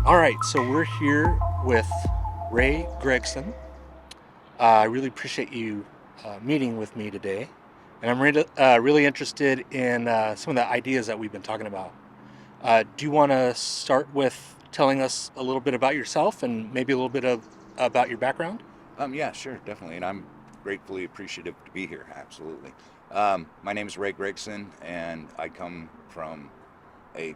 All right, so we're here with Ray Gregson. I really appreciate you meeting with me today, and I'm really interested in some of the ideas that we've been talking about. Do you want to start with telling us a little bit about yourself and maybe a little bit about your background? Yeah, sure, definitely. And I'm gratefully appreciative to be here. Absolutely. My name is Ray Gregson, and I come from a,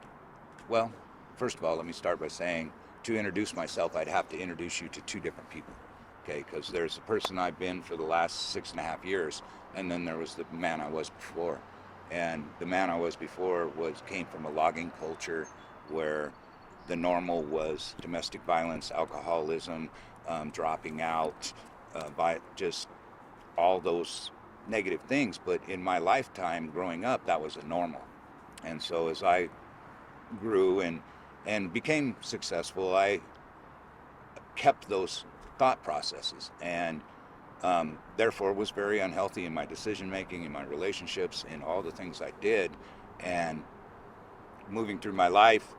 well, first of all, let me start by saying to introduce myself, I'd have to introduce you to two different people. Okay, because there's the person I've been for the last 6.5 years, and then there was the man I was before. And the man I was before came from a logging culture where the normal was domestic violence, alcoholism, dropping out, by just all those negative things. But in my lifetime growing up, that was a normal. And so as I grew and became successful, I kept those thought processes and therefore was very unhealthy in my decision making, in my relationships, in all the things I did. And moving through my life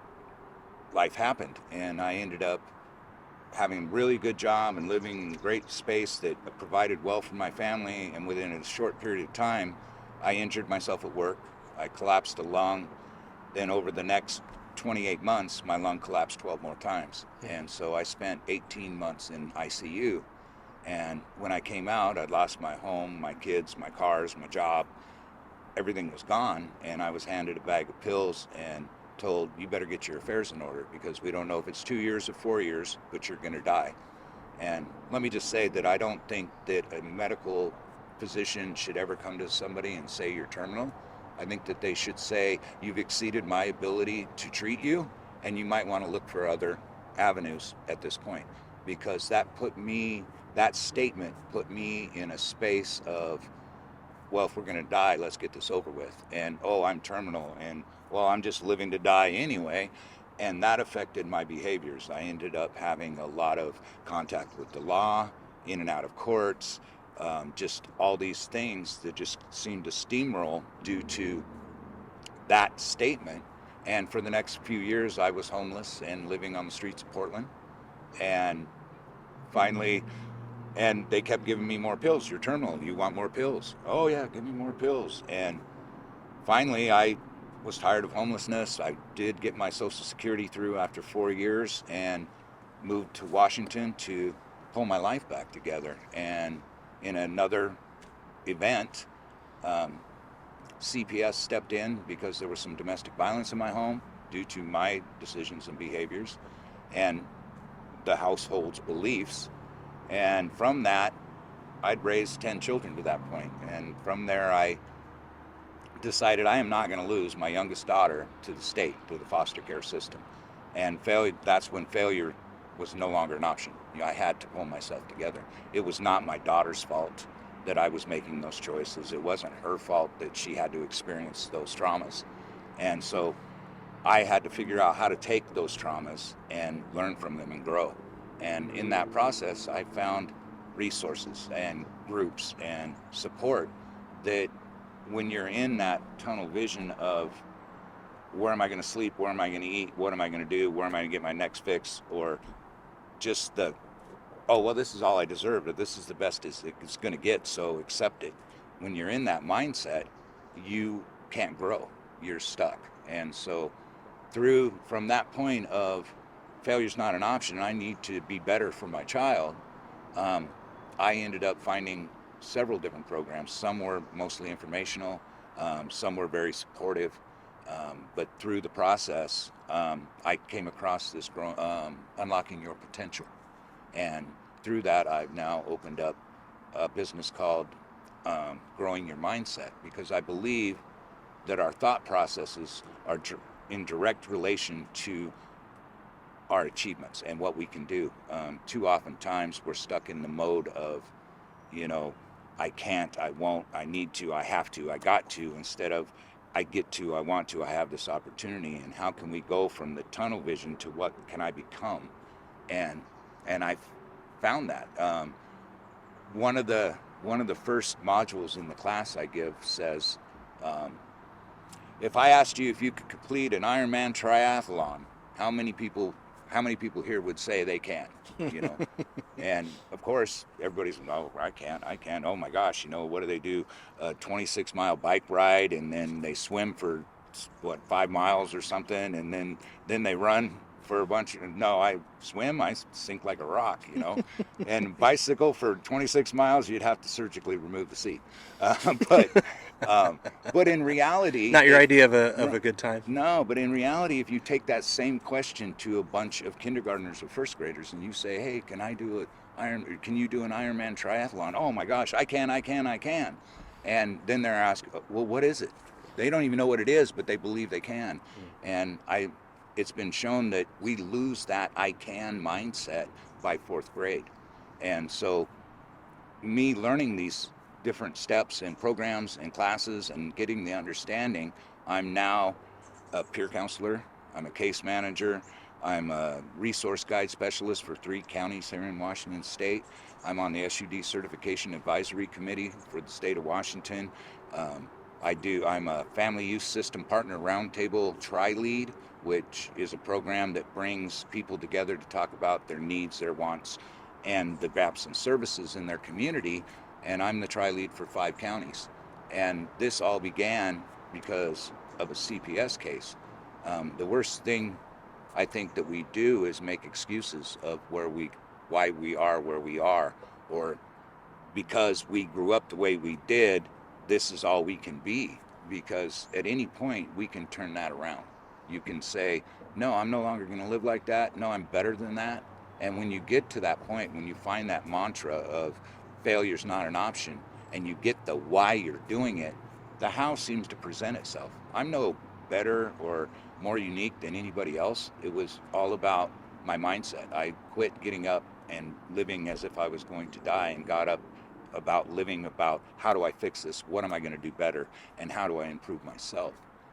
happened, and I ended up having a really good job and living in a great space that provided well for my family. And within a short period of time, I injured myself at work. I collapsed a lung. Then over the next 28 months, my lung collapsed 12 more times. And so I spent 18 months in ICU. And when I came out, I'd lost my home, my kids, my cars, my job. Everything was gone. And I was handed a bag of pills and told, you better get your affairs in order because we don't know if it's 2 years or 4 years, but you're going to die. And let me just say that I don't think that a medical physician should ever come to somebody and say you're terminal. I think that they should say, you've exceeded my ability to treat you, and you might want to look for other avenues at this point. Because that statement put me in a space of, well, if we're going to die, let's get this over with. And, oh, I'm terminal. And, well, I'm just living to die anyway. And that affected my behaviors. I ended up having a lot of contact with the law, in and out of courts, just all these things that just seemed to steamroll due to that statement. And for the next few years, I was homeless and living on the streets of Portland. And finally, and they kept giving me more pills. You're terminal. You want more pills? Oh, yeah, give me more pills. And finally, I was tired of homelessness. I did get my Social Security through after 4 years and moved to Washington to pull my life back together. And in another event, CPS stepped in because there was some domestic violence in my home due to my decisions and behaviors and the household's beliefs. And from that, I'd raised 10 children to that point. And from there, I decided I am not going to lose my youngest daughter to the state, to the foster care system. And that's when failure was no longer an option. I had to pull myself together. It was not my daughter's fault that I was making those choices. It wasn't her fault that she had to experience those traumas. And so I had to figure out how to take those traumas and learn from them and grow. And in that process, I found resources and groups and support that when you're in that tunnel vision of where am I going to sleep, where am I going to eat, what am I going to do, where am I going to get my next fix, or just oh, well, this is all I deserve, or this is the best it's going to get, so accept it. When you're in that mindset, you can't grow. You're stuck. And so from that point of failure's not an option, I need to be better for my child, I ended up finding several different programs. Some were mostly informational, some were very supportive, but through the process, I came across this Unlocking Your Potential. And through that, I've now opened up a business called Growing Your Mindset, because I believe that our thought processes are in direct relation to our achievements and what we can do. Too often times we're stuck in the mode of, I can't, I won't, I need to, I have to, I got to, instead of I get to, I want to, I have this opportunity. And how can we go from the tunnel vision to what can I become? And I found that. One of the first modules in the class I give says, if I asked you if you could complete an Ironman triathlon, how many people how many people here would say they can, you know? And of course, everybody's, oh, I can't. Oh my gosh, what do they do? A 26-mile bike ride, and then they swim for, 5 miles or something, and then they run for a bunch of, no, I swim, I sink like a rock, and bicycle for 26 miles, you'd have to surgically remove the seat. But but in reality, Not your idea of a good time. no, but in reality, if you take that same question to a bunch of kindergartners or first graders and you say, hey, can you do an Ironman triathlon? Oh my gosh, I can. And then they're asked, well, what is it? They don't even know what it is, but they believe they can. And it's been shown that we lose that I can mindset by 4th grade. And so me learning these different steps and programs and classes and getting the understanding, I'm now a peer counselor, I'm a case manager, I'm a resource guide specialist for 3 counties here in Washington State. I'm on the SUD Certification Advisory Committee for the state of Washington. I'm a Family Youth System Partner Roundtable Tri-Lead, which is a program that brings people together to talk about their needs, their wants, and the gaps and services in their community. And I'm the Tri-Lead for 5 counties. And this all began because of a CPS case. The worst thing I think that we do is make excuses of why we are where we are, or because we grew up the way we did, this is all we can be. Because at any point we can turn that around. You can say, no, I'm no longer going to live like that. No, I'm better than that. And when you get to that point, when you find that mantra of failure's not an option, and you get the why you're doing it, the how seems to present itself. I'm no better or more unique than anybody else. It was all about my mindset. I quit getting up and living as if I was going to die, and got up about living about how do I fix this, what am I going to do better, and how do I improve myself.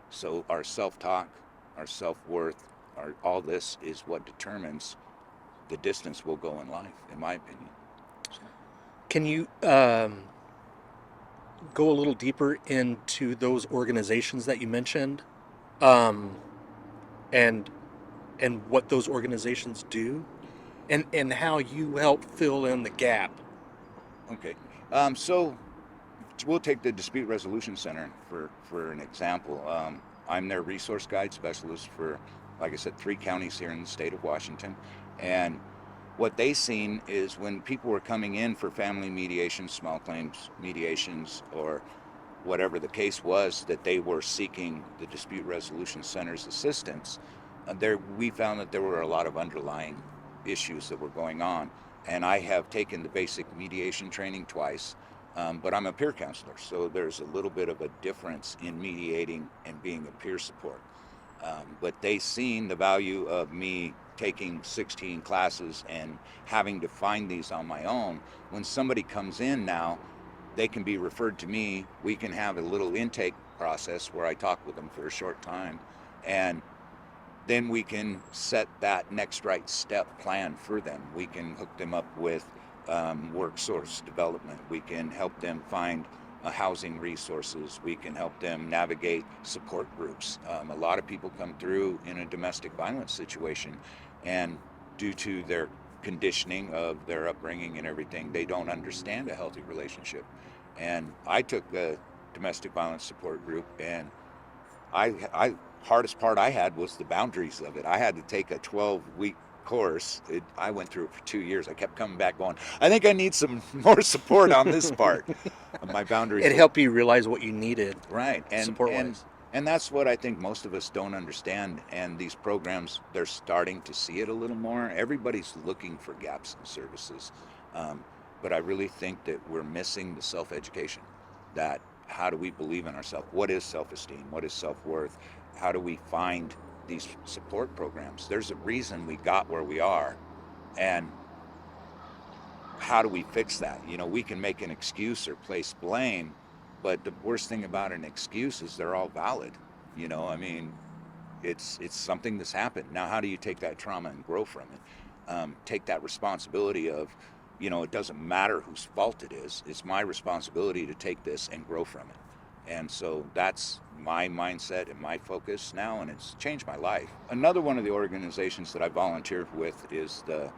So our self-talk, our self-worth, all this is what determines the distance we'll go in life, in my opinion. Can you go a little deeper into those organizations that you mentioned, and what those organizations do, and how you help fill in the gap? Okay, so we'll take the Dispute Resolution Center for an example. I'm their resource guide specialist for, like I said, 3 counties here in the state of Washington. And what they seen is when people were coming in for family mediation, small claims mediations, or whatever the case was, that they were seeking the Dispute Resolution Center's assistance, we found that there were a lot of underlying issues that were going on. And I have taken the basic mediation training twice, but I'm a peer counselor, so there's a little bit of a difference in mediating and being a peer support. But they seen the value of me taking 16 classes and having to find these on my own. When somebody comes in now, they can be referred to me. We can have a little intake process where I talk with them for a short time, and then we can set that next right step plan for them. We can hook them up with work source development. We can help them find housing resources. We can help them navigate support groups. A lot of people come through in a domestic violence situation, and due to their conditioning of their upbringing and everything, they don't understand a healthy relationship. And I took a domestic violence support group, and I hardest part I had was the boundaries of it. I had to take a 12-week course. I went through it for 2 years. I kept coming back going, I think I need some more support on this part. My boundaries. It helped you realize what you needed, right? And support-wise. And that's what I think most of us don't understand. And these programs, they're starting to see it a little more. Everybody's looking for gaps in services. But I really think that we're missing the self-education. That how do we believe in ourselves? What is self-esteem? What is self-worth? How do we find these support programs? There's a reason we got where we are. And how do we fix that? We can make an excuse or place blame, but the worst thing about an excuse is they're all valid. It's something that's happened. Now, how do you take that trauma and grow from it? Take that responsibility of, it doesn't matter whose fault it is. It's my responsibility to take this and grow from it. And so that's my mindset and my focus now, and it's changed my life. Another one of the organizations that I volunteered with is the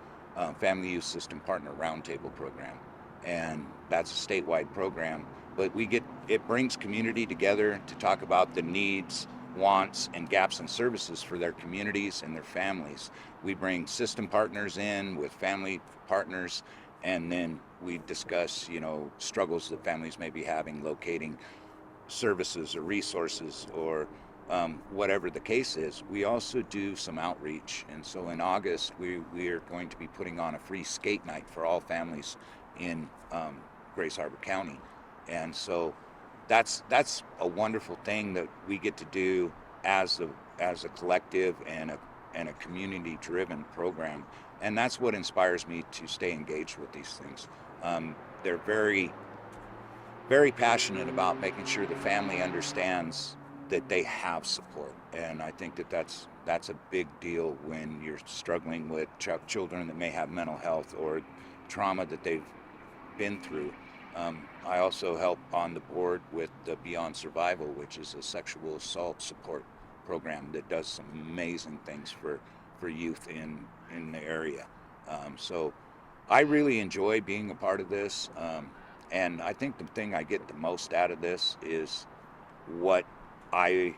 Family Youth System Partner Roundtable Program, and that's a statewide program. But it brings community together to talk about the needs, wants, and gaps in services for their communities and their families. We bring system partners in with family partners, and then we discuss, struggles that families may be having locating services or resources or whatever the case is. We also do some outreach, and so in August we are going to be putting on a free skate night for all families in Grace Harbor County, and so that's a wonderful thing that we get to do as a collective and a community-driven program, and that's what inspires me to stay engaged with these things. They're very, very passionate about making sure the family understands that they have support, and I think that that's a big deal when you're struggling with children that may have mental health or trauma that they've been through. I also help on the board with the Beyond Survival, which is a sexual assault support program that does some amazing things for youth in the area. So I really enjoy being a part of this, and I think the thing I get the most out of this is what I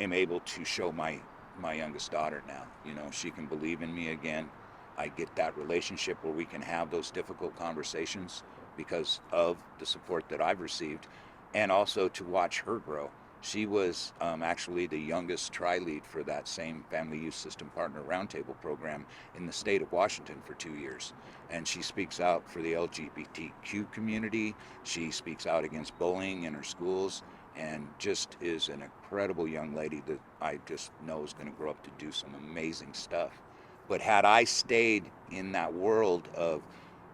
am able to show my youngest daughter now. She can believe in me again. I get that relationship where we can have those difficult conversations because of the support that I've received, and also to watch her grow. She was actually the youngest tri-lead for that same Family Youth System Partner Roundtable program in the state of Washington for 2 years. And she speaks out for the LGBTQ community. She speaks out against bullying in her schools, and just is an incredible young lady that I just know is going to grow up to do some amazing stuff. But had I stayed in that world of,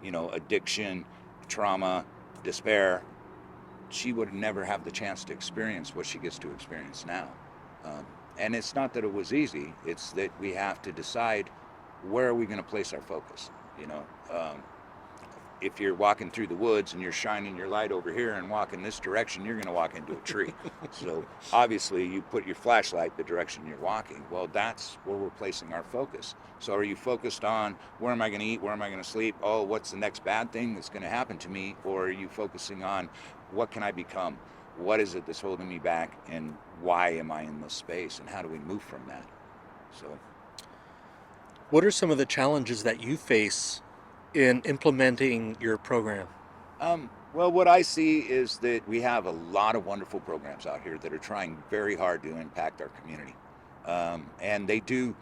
addiction, trauma, despair, she would never have the chance to experience what she gets to experience now. And it's not that it was easy, it's that we have to decide where are we going to place our focus. If you're walking through the woods and you're shining your light over here and walking this direction, you're going to walk into a tree. So obviously you put your flashlight the direction you're walking. Well, that's where we're placing our focus. So are you focused on where am I going to eat, where am I going to sleep, oh, what's the next bad thing that's going to happen to me, or are you focusing on what can I become, what is it that's holding me back, and why am I in this space, and how do we move from that? So what are some of the challenges that you face in implementing your program? Well, what I see is that we have a lot of wonderful programs out here that are trying very hard to impact our community. And they do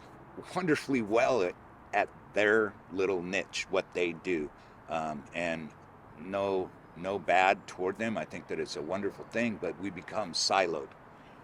wonderfully well at their little niche, what they do. And no bad toward them. I think that it's a wonderful thing, but we become siloed.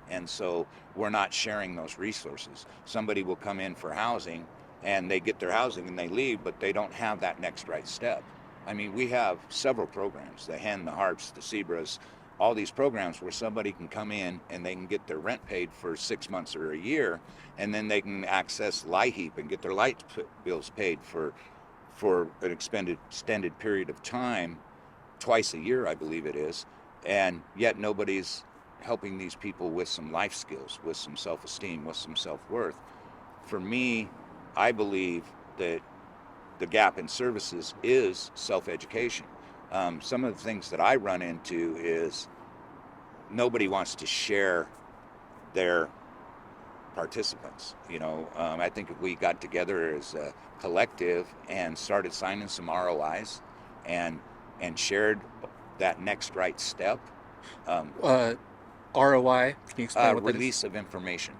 And so we're not sharing those resources. Somebody will come in for housing and they get their housing and they leave, but they don't have that next right step. I mean, we have several programs, the HEN, the HARPS, the Zebras, all these programs where somebody can come in and they can get their rent paid for 6 months or a year, and then they can access LIHEAP and get their light bills paid for an extended period of time, twice a year, I believe it is, and yet nobody's helping these people with some life skills, with some self-esteem, with some self-worth. For me, I believe that the gap in services is self-education. Some of the things that I run into is nobody wants to share their participants. I think if we got together as a collective and started signing some ROIs and shared that next right step. ROI, can you explain what that is? Release of information.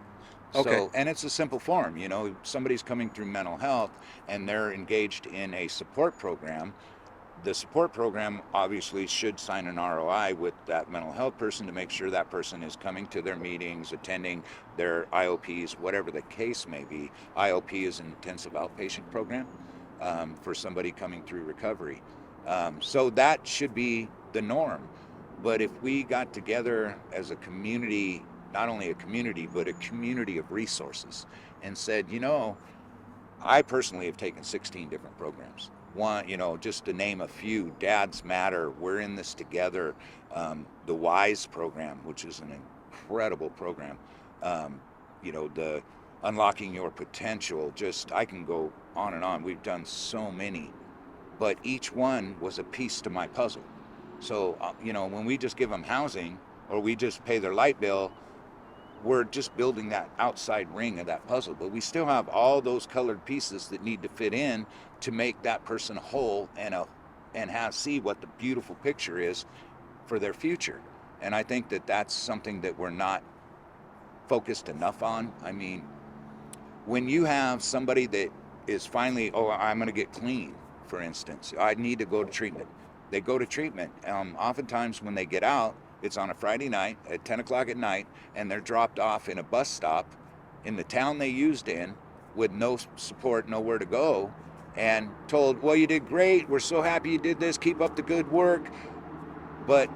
Okay. So, and it's a simple form. Somebody's coming through mental health and they're engaged in a support program. The support program obviously should sign an ROI with that mental health person to make sure that person is coming to their meetings, attending their IOPs, whatever the case may be. IOP is an intensive outpatient program for somebody coming through recovery. So that should be the norm. But if we got together as a community, not only a community, but a community of resources, and said, I personally have taken 16 different programs. One, just to name a few, Dads Matter, we're in this together. The WISE program, which is an incredible program. The unlocking your potential, just, I can go on and on. We've done so many, but each one was a piece to my puzzle. So, when we just give them housing or we just pay their light bill, we're just building that outside ring of that puzzle. But we still have all those colored pieces that need to fit in to make that person whole and see what the beautiful picture is for their future. And I think that that's something that we're not focused enough on. I mean, when you have somebody that is finally, oh, I'm going to get clean, for instance, I need to go to treatment. They go to treatment. Oftentimes when they get out, it's on a Friday night at 10 o'clock at night, and they're dropped off in a bus stop in the town they used in with no support, nowhere to go, and told, well, you did great. We're so happy you did this. Keep up the good work. But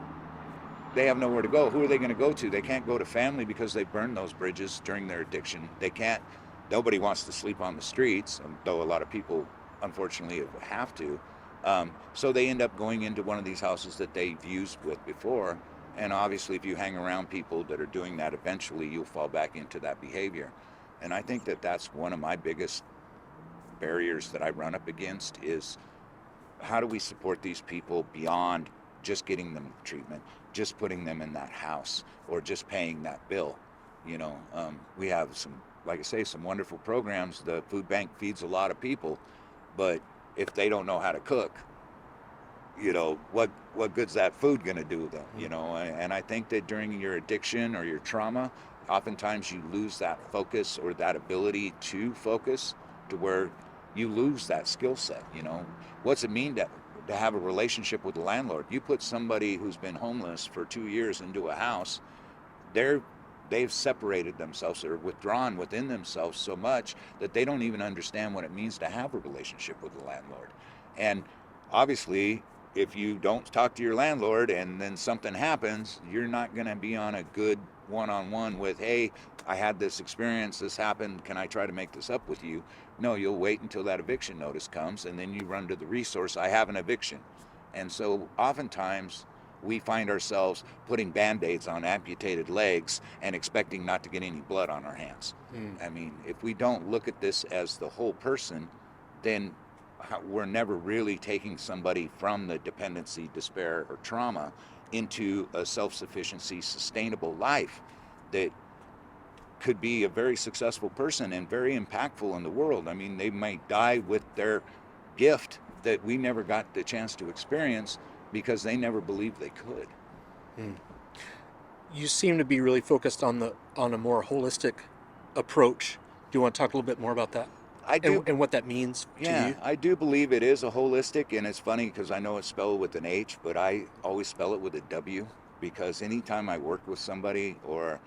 they have nowhere to go. Who are they going to go to? They can't go to family because they burned those bridges during their addiction. They can't. Nobody wants to sleep on the streets, though a lot of people, unfortunately, have to. So they end up going into one of these houses that they've used with before. And obviously, if you hang around people that are doing that, eventually you'll fall back into that behavior. And I think that that's one of my biggest barriers that I run up against is, how do we support these people beyond just getting them treatment, just putting them in that house, or just paying that bill? We have some, like I say, some wonderful programs. The food bank feeds a lot of people, but if they don't know how to cook, what good's that food going to do them? And I think that during your addiction or your trauma, oftentimes you lose that focus or that ability to focus, to where you lose that skill set. What's it mean to have a relationship with the landlord? You put somebody who's been homeless for 2 years into a house, they've separated themselves or withdrawn within themselves so much that they don't even understand what it means to have a relationship with the landlord. And obviously, if you don't talk to your landlord and then something happens, you're not going to be on a good one-on-one with, hey, I had this experience, this happened, can I try to make this up with you? No, you'll wait until that eviction notice comes, and then you run to the resource, I have an eviction. And so oftentimes we find ourselves putting Band-Aids on amputated legs and expecting not to get any blood on our hands. I mean, if we don't look at this as the whole person, then we're never really taking somebody from the dependency, despair, or trauma into a self-sufficiency, sustainable life that could be a very successful person and very impactful in the world. I mean, they might die with their gift that we never got the chance to experience because they never believed they could. You seem to be really focused on a more holistic approach. Do you want to talk a little bit more about that? I do. And what that means to you? I do believe it is a holistic, and it's funny because I know it's spelled with an H, but I always spell it with a W, because anytime I work with somebody or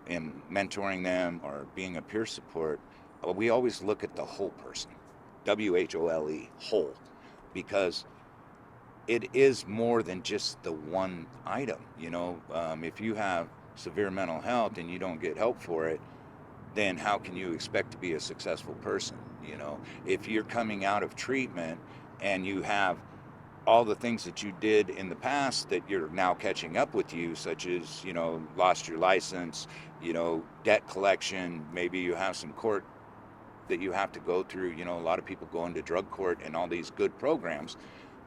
am mentoring them or being a peer support, we always look at the whole person, WHOLE, whole, because it is more than just the one item. If you have severe mental health and you don't get help for it, then how can you expect to be a successful person? If you're coming out of treatment and you have all the things that you did in the past that you're now catching up with you, such as, lost your license, debt collection, maybe you have some court that you have to go through. A lot of people go into drug court and all these good programs.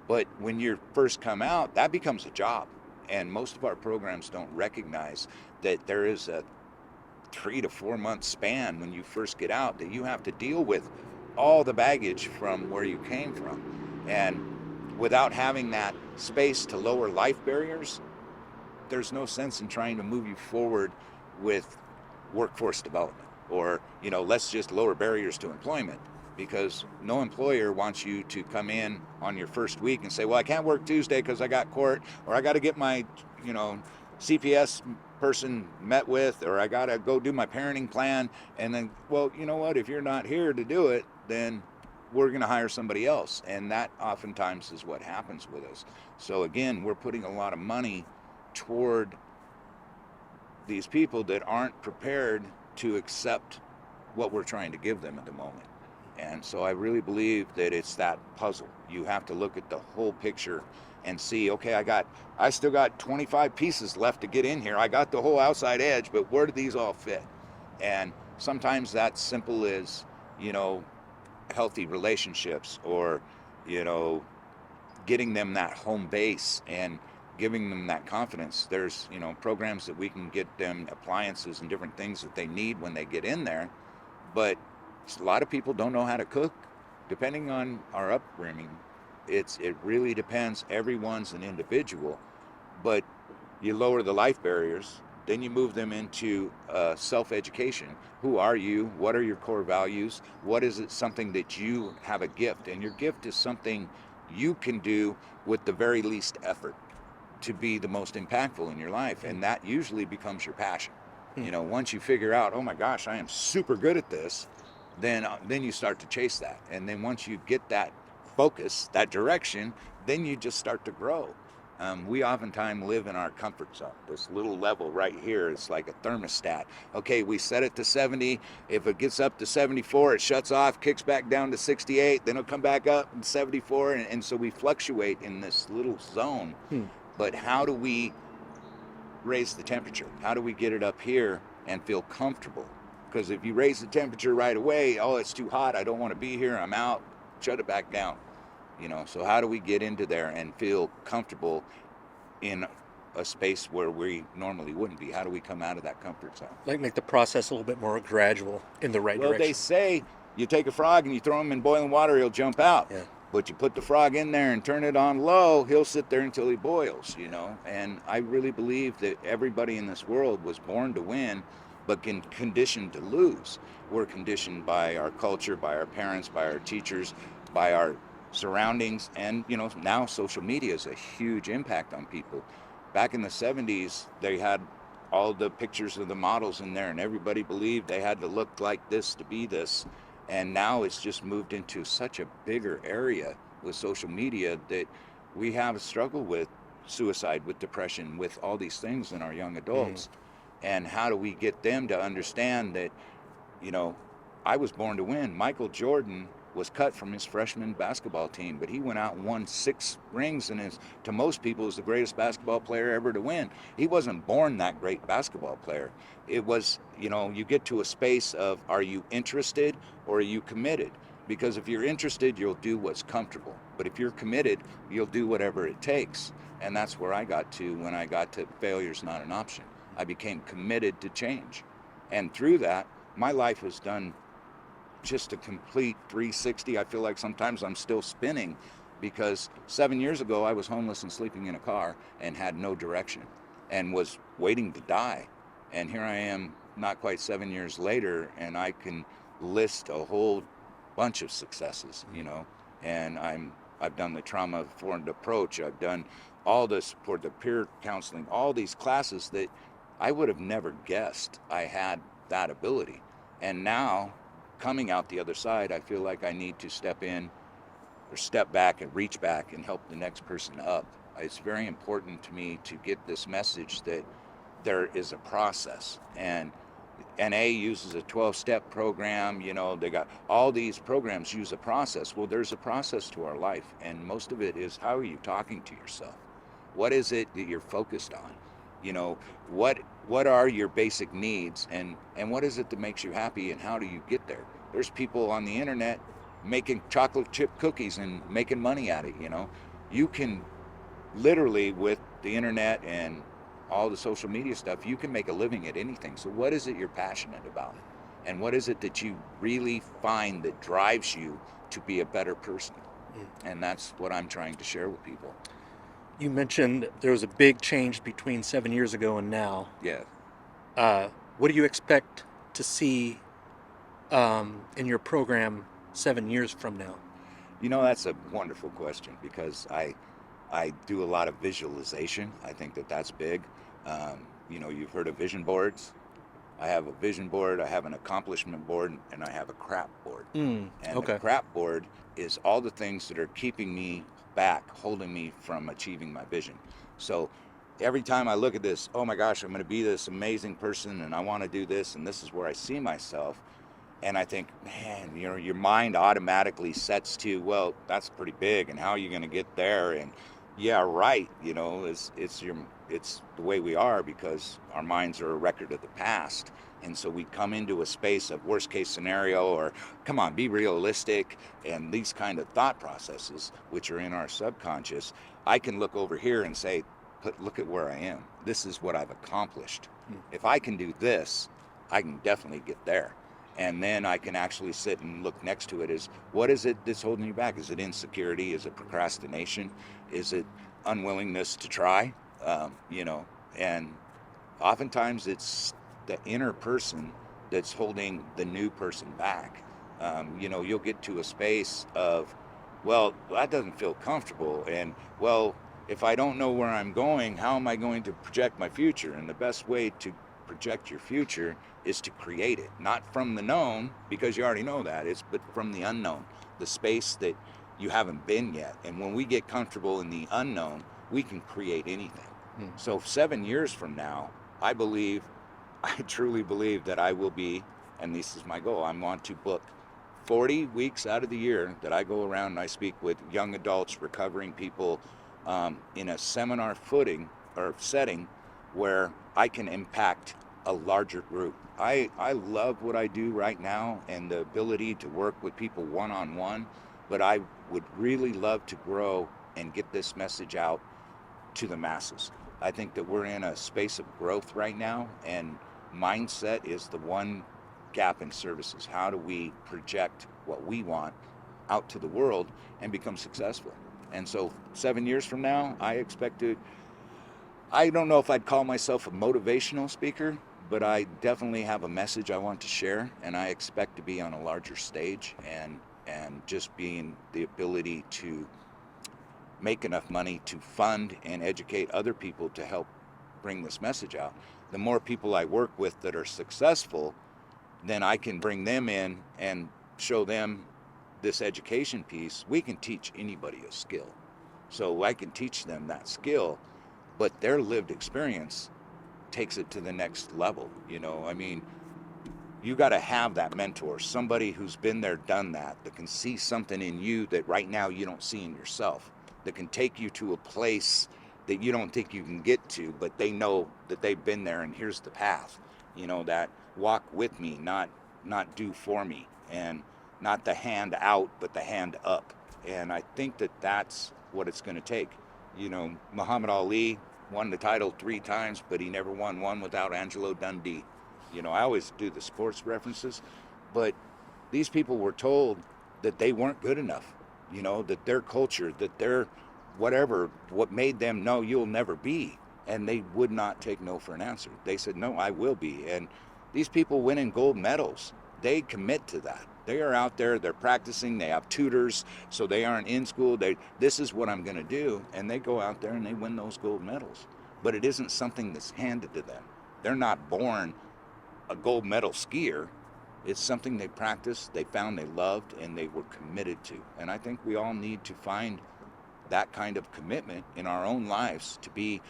But when you first come out, that becomes a job. And most of our programs don't recognize that there is a 3 to 4 month span when you first get out that you have to deal with all the baggage from where you came from. And without having that space to lower life barriers, there's no sense in trying to move you forward with workforce development or, let's just lower barriers to employment, because no employer wants you to come in on your first week and say, well, I can't work Tuesday because I got court, or I got to get my, CPS person met with, or I got to go do my parenting plan. And then, well, you know what, if you're not here to do it, then we're going to hire somebody else. And that oftentimes is what happens with us. So again, we're putting a lot of money toward these people that aren't prepared to accept what we're trying to give them at the moment. And so I really believe that it's that puzzle. You have to look at the whole picture and see, okay, I still got 25 pieces left to get in here. I got the whole outside edge, but where do these all fit? And sometimes that's simple as, you know, healthy relationships, or, you know, getting them that home base and giving them that confidence. There's, you know, programs that we can get them appliances and different things that they need when they get in there, but a lot of people don't know how to cook. Depending on our upbringing, it really depends. Everyone's an individual, but you lower the life barriers, then you move them into self-education. Who are you? What are your core values? What is it, something that you have a gift? And your gift is something you can do with the very least effort to be the most impactful in your life. And that usually becomes your passion. You know, once you figure out, oh my gosh, I am super good at this, then you start to chase that. And then once you get that focus, that direction, then you just start to grow. We oftentimes live in our comfort zone. This little level right here is like a thermostat. Okay, we set it to 70. If it gets up to 74, it shuts off, kicks back down to 68, then it'll come back up to 74. And so we fluctuate in this little zone. But how do we raise the temperature? How do we get it up here and feel comfortable? Because if you raise the temperature right away, oh, it's too hot, I don't want to be here, I'm out, shut it back down. You know, so how do we get into there and feel comfortable in a space where we normally wouldn't be? How do we come out of that comfort zone? Like make the process a little bit more gradual in the right Well, direction. they say you take a frog and you throw him in boiling water, he'll jump out. Yeah. But you put the frog in there and turn it on low, he'll sit there until he boils, you know. And I really believe that everybody in this world was born to win, but conditioned to lose. We're conditioned by our culture, by our parents, by our teachers, by our surroundings, and, you know, now social media is a huge impact on people. Back in the 70s, they had all the pictures of the models in there, and everybody believed they had to look like this to be this. And now it's just moved into such a bigger area with social media that we have a struggle with suicide, with depression, with all these things in our young adults. And how do we get them to understand that, you know, I was born to win. Michael Jordan was cut from his freshman basketball team, but he went out and won 6 rings, and is, to most people, is the greatest basketball player ever to win. He wasn't born that great basketball player. It was, you know, you get to a space of, are you interested or are you committed? Because if you're interested, you'll do what's comfortable. But if you're committed, you'll do whatever it takes. And that's where I got to when I got to Failure's Not an Option. I became committed to change. And through that, my life has done just a complete 360. I feel like sometimes I'm still spinning, because 7 years ago I was homeless and sleeping in a car and had no direction and was waiting to die. And here I am not quite 7 years later, and I can list a whole bunch of successes, you know. And I've done the trauma-informed approach. I've done all the support, the peer counseling, all these classes that I would have never guessed I had that ability. And now, coming out the other side, I feel like I need to step in or step back and reach back and help the next person up. It's very important to me to get this message that there is a process. And NA uses a 12-step program. You know, they got all these programs use a process. Well, there's a process to our life, and most of it is, how are you talking to yourself? What is it that you're focused on? You know, what are your basic needs, and what is it that makes you happy, and how do you get there? There's people on the internet making chocolate chip cookies and making money at it, you know. You can literally, with the internet and all the social media stuff, you can make a living at anything. So what is it you're passionate about? And what is it that you really find that drives you to be a better person? And that's what I'm trying to share with people. You mentioned there was a big change between 7 years ago and now. Yeah. What do you expect to see in your program 7 years from now? You know, that's a wonderful question, because I do a lot of visualization. I think that that's big. You know, you've heard of vision boards. I have a vision board, I have an accomplishment board, and I have a crap board. And okay. the crap board is all the things that are keeping me back, holding me from achieving my vision. So every time I look at this, oh my gosh, I'm going to be this amazing person, and I want to do this, and this is where I see myself. And I think, man, you know, your mind automatically sets to, well, that's pretty big, and how are you going to get there? And Yeah, right. It's the way we are because our minds are a record of the past. And so we come into a space of worst case scenario, or come on, be realistic, and these kind of thought processes which are in our subconscious. I can look over here and say, but look at where I am. This is what I've accomplished. Hmm. If I can do this, I can definitely get there. And then I can actually sit and look next to it as, what is it that's holding you back? Is it insecurity? Is it procrastination? Is it unwillingness to try? You know, and oftentimes it's the inner person that's holding the new person back. You'll get to a space of, well, that doesn't feel comfortable. And, well, if I don't know where I'm going, how am I going to project my future? And the best way to project your future is to create it, not from the known, because you already know that, but from the unknown, the space that you haven't been yet. And when we get comfortable in the unknown, we can create anything. Hmm. So 7 years from now, I truly believe that I will be, and this is my goal, I want to book 40 weeks out of the year that I go around and I speak with young adults, recovering people, in a seminar footing or setting where I can impact a larger group. I love what I do right now and the ability to work with people one-on-one, but I would really love to grow and get this message out to the masses. I think that we're in a space of growth right now, and mindset is the one gap in services. How do we project what we want out to the world and become successful? And so 7 years from now, I don't know if I'd call myself a motivational speaker, but I definitely have a message I want to share, and I expect to be on a larger stage and just being the ability to make enough money to fund and educate other people to help bring this message out. The more people I work with that are successful, then I can bring them in and show them this education piece. We can teach anybody a skill. So I can teach them that skill, but their lived experience takes it to the next level. I mean, you got to have that mentor, somebody who's been there, done that, that can see something in you that right now you don't see in yourself, that can take you to a place that you don't think you can get to, but they know that they've been there and here's the path. That walk with me, not do for me, and not the hand out, but the hand up. And I think that that's what it's going to take. Muhammad Ali won the title 3 times, but he never won one without Angelo Dundee. I always do the sports references, but these people were told that they weren't good enough, that their culture, that their whatever, what made them know you'll never be. And they would not take no for an answer. They said, no, I will be. And these people winning gold medals, they commit to that. They are out there, they're practicing, they have tutors, so they aren't in school. This is what I'm going to do. And they go out there and they win those gold medals. But it isn't something that's handed to them. They're not born a gold medal skier. It's something they practiced, they found they loved, and they were committed to. And I think we all need to find that kind of commitment in our own lives to be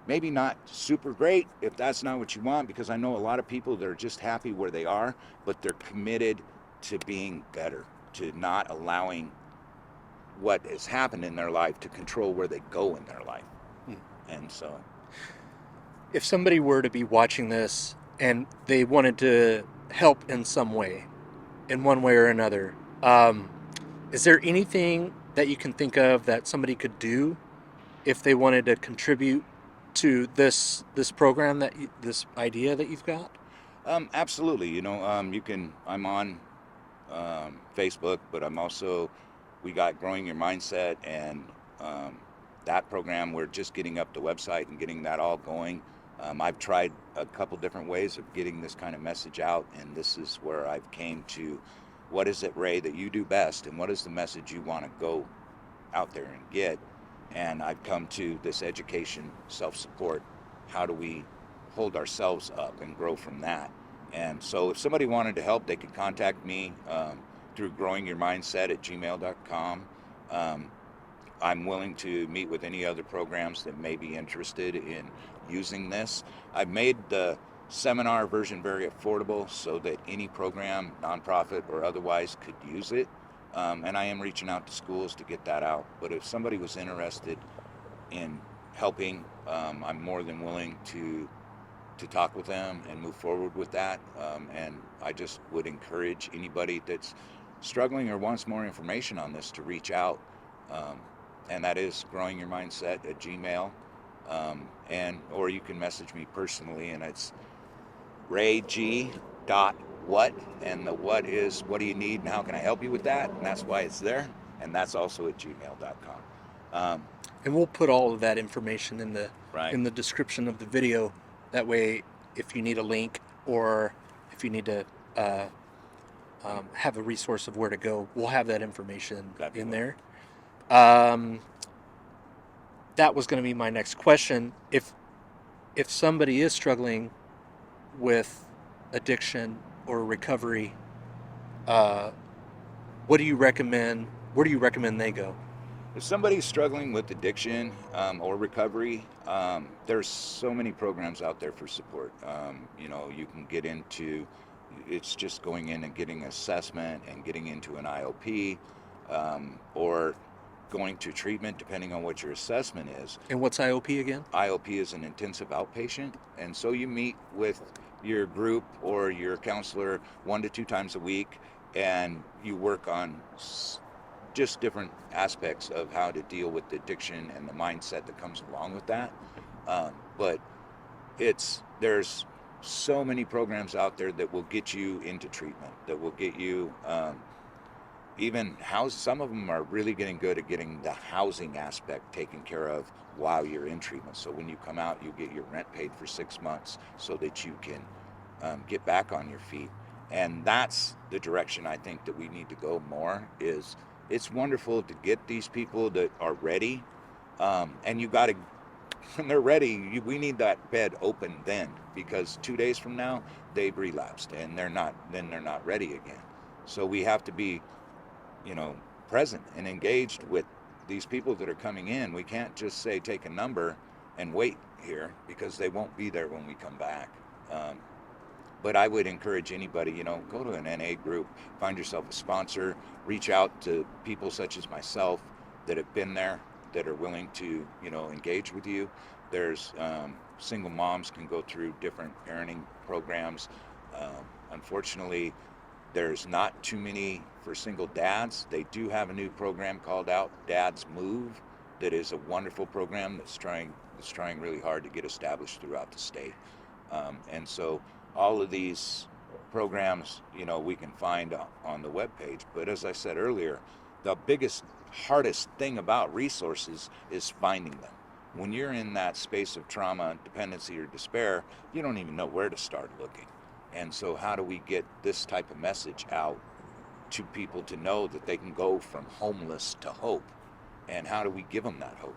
maybe not super great if that's not what you want, because I know a lot of people that are just happy where they are, but they're committed to being better, to not allowing what has happened in their life to control where they go in their life. Hmm. And so If somebody were to be watching this and they wanted to help in some way, in one way or another, is there anything that you can think of that somebody could do if they wanted to contribute to this program, this idea that you've got? absolutely, I'm on Facebook, but we got Growing Your Mindset, and that program, we're just getting up the website and getting that all going. I've tried a couple different ways of getting this kind of message out, and this is where I've came to, what is it, Ray, that you do best, and what is the message you want to go out there and get? And I've come to this education, self-support. How do we hold ourselves up and grow from that? And so if somebody wanted to help, they could contact me through growingyourmindset@gmail.com. I'm willing to meet with any other programs that may be interested in using this. I've made the seminar version very affordable so that any program, nonprofit or otherwise, could use it. And I am reaching out to schools to get that out. But if somebody was interested, in helping, I'm more than willing to talk with them and move forward with that. And I just would encourage anybody that's struggling or wants more information on this to reach out. And that is growingyourmindset at Gmail. And or you can message me personally, and it's rayg.what, and the what is what do you need and how can I help you with that, and that's why it's there, and that's also at gmail.com. And we'll put all of that information in the Right. description of the video. That way, if you need a link or if you need to have a resource of where to go, we'll have that information in there. That was going to be my next question. If somebody is struggling with addiction or recovery, what do you recommend? Where do you recommend they go? If somebody's struggling with addiction or recovery, there's so many programs out there for support. You can get into, it's just going in and getting assessment and getting into an IOP, or going to treatment depending on what your assessment is. And what's IOP again? IOP is an intensive outpatient, and so you meet with your group or your counselor 1 to 2 times a week, and you work on just different aspects of how to deal with the addiction and the mindset that comes along with that. But there's so many programs out there that will get you into treatment, that will get you even house. Some of them are really getting good at getting the housing aspect taken care of while you're in treatment. So when you come out, you get your rent paid for 6 months so that you can get back on your feet. And that's the direction I think that we need to go more. Is it's wonderful to get these people that are ready, and you got to, when they're ready, we need that bed open then, because 2 days from now they've relapsed and they're not ready again. So we have to be, present and engaged with these people that are coming in. We can't just say take a number and wait here, because they won't be there when we come back. But I would encourage anybody, go to an NA group, find yourself a sponsor, reach out to people such as myself that have been there, that are willing to, engage with you. There's single moms can go through different parenting programs. Unfortunately, there's not too many for single dads. They do have a new program called out Dads Move that is a wonderful program that's trying really hard to get established throughout the state. And so all of these programs, we can find on the webpage. But as I said earlier, the hardest thing about resources is finding them. When you're in that space of trauma, dependency, or despair, you don't even know where to start looking. And so how do we get this type of message out to people to know that they can go from homeless to hope? And how do we give them that hope?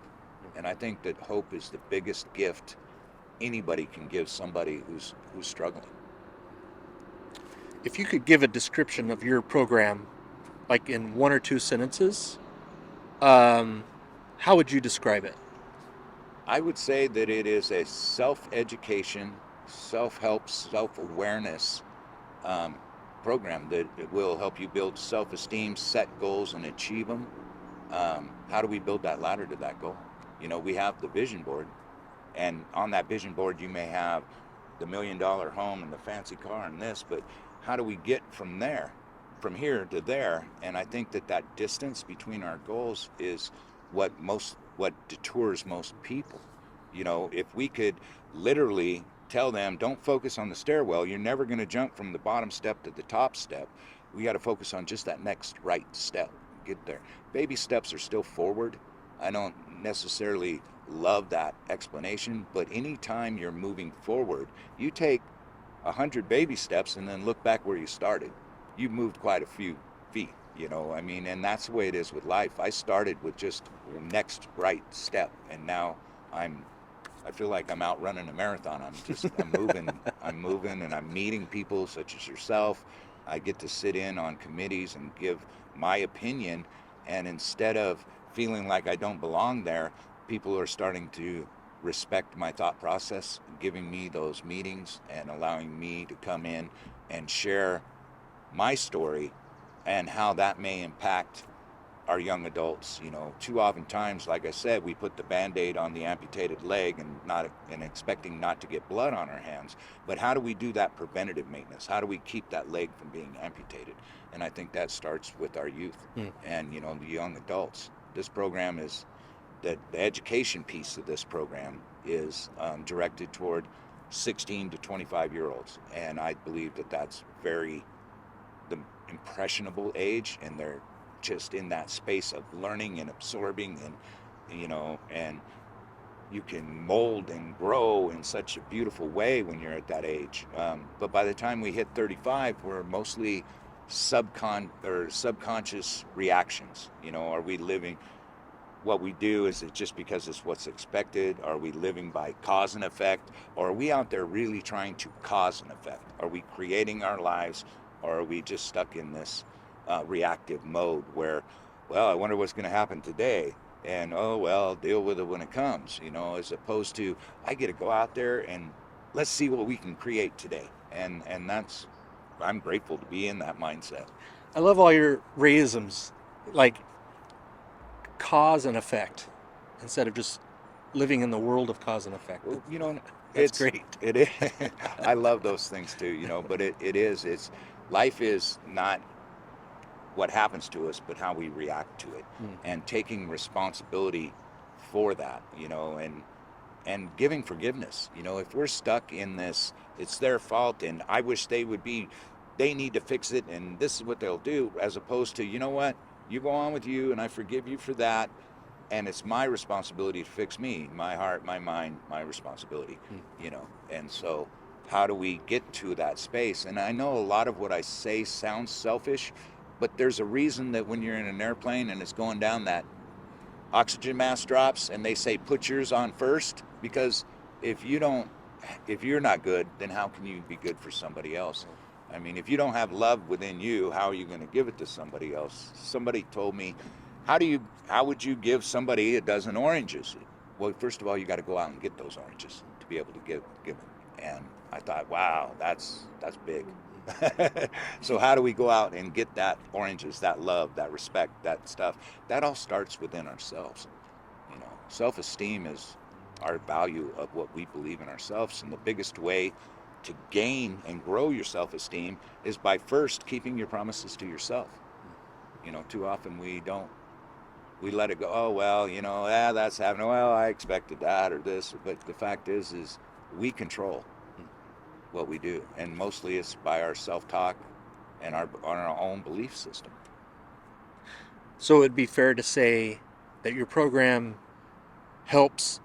And I think that hope is the biggest gift anybody can give somebody who's struggling. If you could give a description of your program, like in 1 or 2 sentences, how would you describe it? I would say that it is a self-education, self-help, self-awareness program that will help you build self-esteem, set goals, and achieve them. How do we build that ladder to that goal? We have the vision board, and on that vision board you may have the $1 million home and the fancy car and this, but how do we get from here to there? And I think that distance between our goals is what detours most people. If we could literally tell them, don't focus on the stairwell, you're never going to jump from the bottom step to the top step. We got to focus on just that next right step, get there. Baby steps are still forward. I don't necessarily love that explanation, but anytime you're moving forward, you take 100 baby steps and then look back where you started. You've moved quite a few feet, and that's the way it is with life. I started with just the next right step, and now I feel like I'm out running a marathon. I'm moving, and I'm meeting people such as yourself. I get to sit in on committees and give my opinion, and instead of feeling like I don't belong there, people are starting to respect my thought process, giving me those meetings and allowing me to come in and share my story and how that may impact our young adults. Too often times, like I said, we put the Band-Aid on the amputated leg and expecting not to get blood on our hands. But how do we do that preventative maintenance? How do we keep that leg from being amputated? And I think that starts with our youth and the young adults. This program is the education piece of this program is directed toward 16 to 25-year-olds, and I believe that that's very the impressionable age, and they're just in that space of learning and absorbing, and you can mold and grow in such a beautiful way when you're at that age. But by the time we hit 35, we're mostly subconscious reactions. Are we living? What we do, is it just because it's what's expected? Are we living by cause and effect? Or are we out there really trying to cause an effect? Are we creating our lives, or are we just stuck in this reactive mode where, well, I wonder what's going to happen today, and oh well, I'll deal with it when it comes, as opposed to, I get to go out there and let's see what we can create today. And that's, I'm grateful to be in that mindset. I love all your Rayisms, like cause and effect, instead of just living in the world of cause and effect. Well, That's great. It is. I love those things too, but it's life is not what happens to us, but how we react to it, and taking responsibility for that, and giving forgiveness. If we're stuck in this, it's their fault, and I wish they need to fix it, and this is what they'll do, as opposed to, you know what, you go on with you, and I forgive you for that, and it's my responsibility to fix me, my heart, my mind, my responsibility, and so how do we get to that space? And I know a lot of what I say sounds selfish, but there's a reason that when you're in an airplane and it's going down, that oxygen mask drops and they say put yours on first, because if you're not good, then how can you be good for somebody else? I mean, if you don't have love within you, how are you going to give it to somebody else? Somebody told me, how would you give somebody a dozen oranges? Well, first of all, you got to go out and get those oranges to be able to give them. And I thought, wow, that's big. So how do we go out and get that oranges, that love, that respect, that stuff? That all starts within ourselves. Self-esteem is our value of what we believe in ourselves, and the biggest way to gain and grow your self-esteem is by first keeping your promises to yourself. Too often we let it go. Oh, well, that's happening. Well, I expected that or this, but the fact is we control what we do, and mostly it's by our self-talk and on our own belief system. So it'd be fair to say that your program helps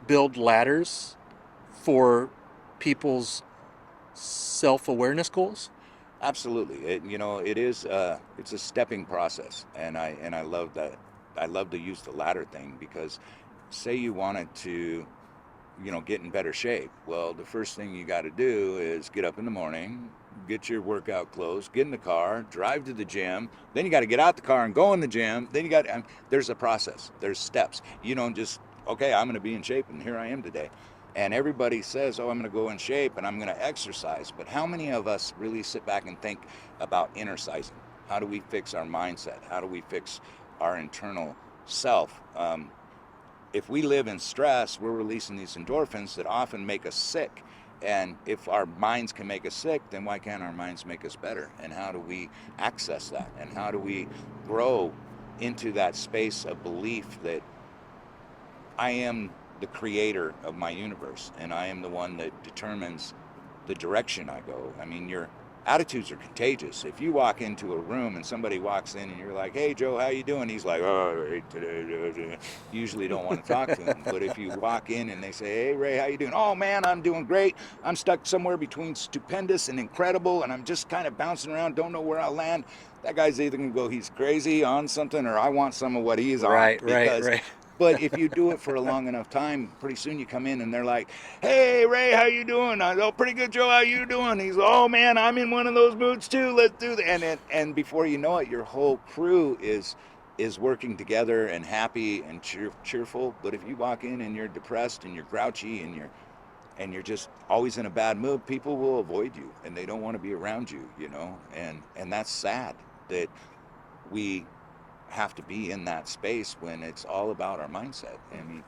build ladders for people's self-awareness goals? Absolutely. It is it's a stepping process, and I love that. I love to use the ladder thing, because say you wanted to get in better shape. Well, the first thing you got to do is get up in the morning, get your workout clothes, get in the car, drive to the gym. Then you got to get out the car and go in the gym. Then there's a process. There's steps. You don't just, okay, I'm going to be in shape, and here I am today. And everybody says, oh, I'm going to go in shape and I'm going to exercise. But how many of us really sit back and think about innercising? How do we fix our mindset? How do we fix our internal self? If we live in stress, we're releasing these endorphins that often make us sick. And if our minds can make us sick, then why can't our minds make us better? And how do we access that? And how do we grow into that space of belief that I am the creator of my universe, and I am the one that determines the direction I go? I mean, your attitudes are contagious. If you walk into a room and somebody walks in and you're like, hey, Joe, how you doing? He's like, oh, right today. You usually don't want to talk to him. But if you walk in and they say, hey, Ray, how you doing? Oh, man, I'm doing great. I'm stuck somewhere between stupendous and incredible, and I'm just kind of bouncing around, don't know where I'll land. That guy's either going to go, he's crazy on something, or I want some of what he's on. Right. But if you do it for a long enough time, pretty soon you come in and they're like, hey, Ray, how you doing? I go, pretty good, Joe, how you doing? He's like, oh, man, I'm in one of those moods too. Let's do that. And before you know it, your whole crew is working together and happy and cheerful. But if you walk in and you're depressed and you're grouchy and and you're just always in a bad mood, people will avoid you and they don't want to be around you, and that's sad that we have to be in that space when it's all about our mindset. I mean,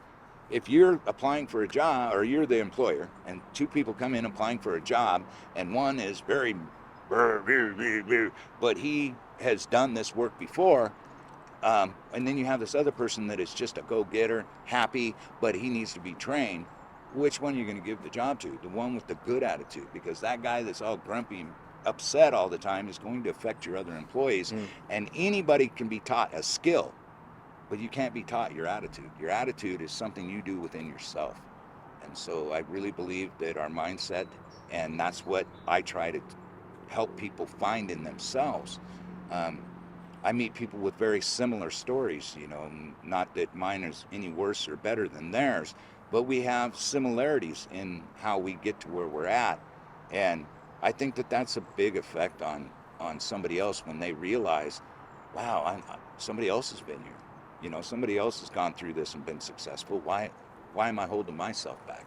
if you're applying for a job, or you're the employer, and two people come in applying for a job, and one is very, but he has done this work before, and then you have this other person that is just a go-getter, happy, but he needs to be trained. Which one are you going to give the job to? The one with the good attitude, because that guy that's all grumpy and upset all the time is going to affect your other employees. And anybody can be taught a skill, but you can't be taught your attitude. Your attitude is something you do within yourself. And so I really believe that our mindset, and that's what I try to help people find in themselves. I meet people with very similar stories, not that mine is any worse or better than theirs, but we have similarities in how we get to where we're at. And I think that that's a big effect on somebody else when they realize, wow, somebody else has been here. Somebody else has gone through this and been successful. Why am I holding myself back?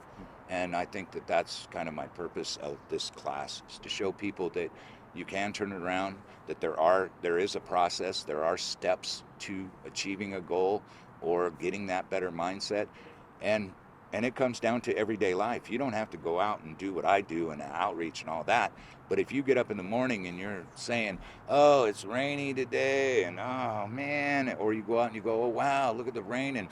And I think that that's kind of my purpose of this class, is to show people that you can turn it around, that there is a process, there are steps to achieving a goal or getting that better mindset. And it comes down to everyday life. You don't have to go out and do what I do and outreach and all that. But if you get up in the morning and you're saying, oh, it's rainy today, and oh man, or you go out and you go, oh wow, look at the rain, and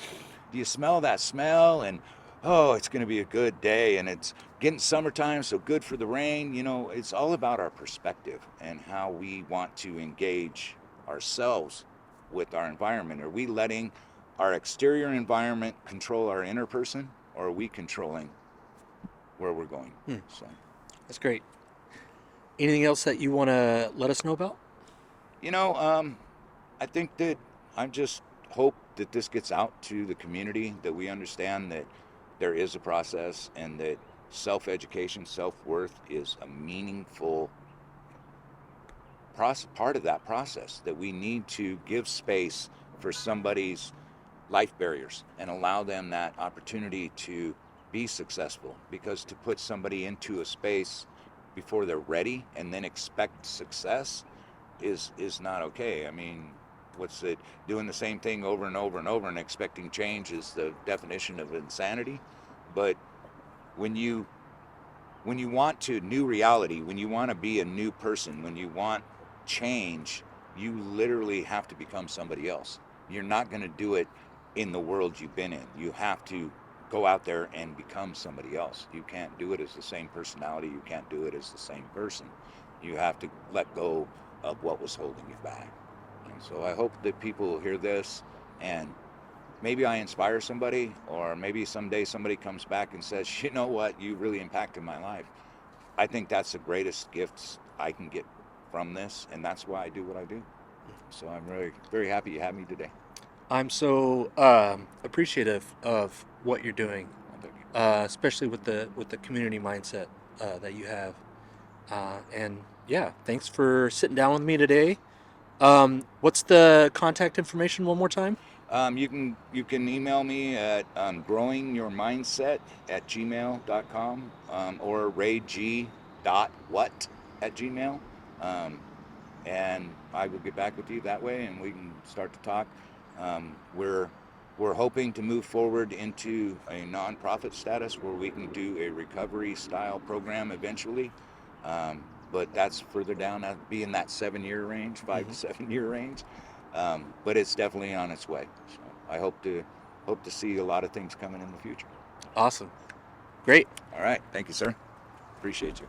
do you smell that smell? And oh, it's going to be a good day, and it's getting summertime, so good for the rain. It's all about our perspective and how we want to engage ourselves with our environment. Are we letting our exterior environment control our inner person, or are we controlling where we're going? So That's great. Anything else that you want to let us know about? I think that I just hope that this gets out to the community, that we understand that there is a process, and that self-education, self-worth is a meaningful part of that process, that we need to give space for somebody's life barriers and allow them that opportunity to be successful. Because to put somebody into a space before they're ready and then expect success is not okay. I mean, what's it, doing the same thing over and over and over and expecting change is the definition of insanity. But when you want to new reality, when you want to be a new person, when you want change, you literally have to become somebody else. You're not going to do it in the world you've been in. You have to go out there and become somebody else. You can't do it as the same personality. You can't do it as the same person. You have to let go of what was holding you back. And so I hope that people will hear this, and maybe I inspire somebody, or maybe someday somebody comes back and says, you know what, you really impacted my life. I think that's the greatest gifts I can get from this, and that's why I do what I do. So I'm really very happy you had me today. I'm so appreciative of what you're doing, especially with the community mindset that you have. And yeah, thanks for sitting down with me today. What's the contact information one more time? You can email me at growingyourmindset@gmail.com, or rayg.what @gmail. And I will get back with you that way, and we can start to talk. We're hoping to move forward into a nonprofit status where we can do a recovery style program eventually. But that's further down. That'd be in that 7-year range, 5 to 7 year range. But it's definitely on its way. So I hope to see a lot of things coming in the future. Awesome. Great. All right. Thank you, sir. Appreciate you.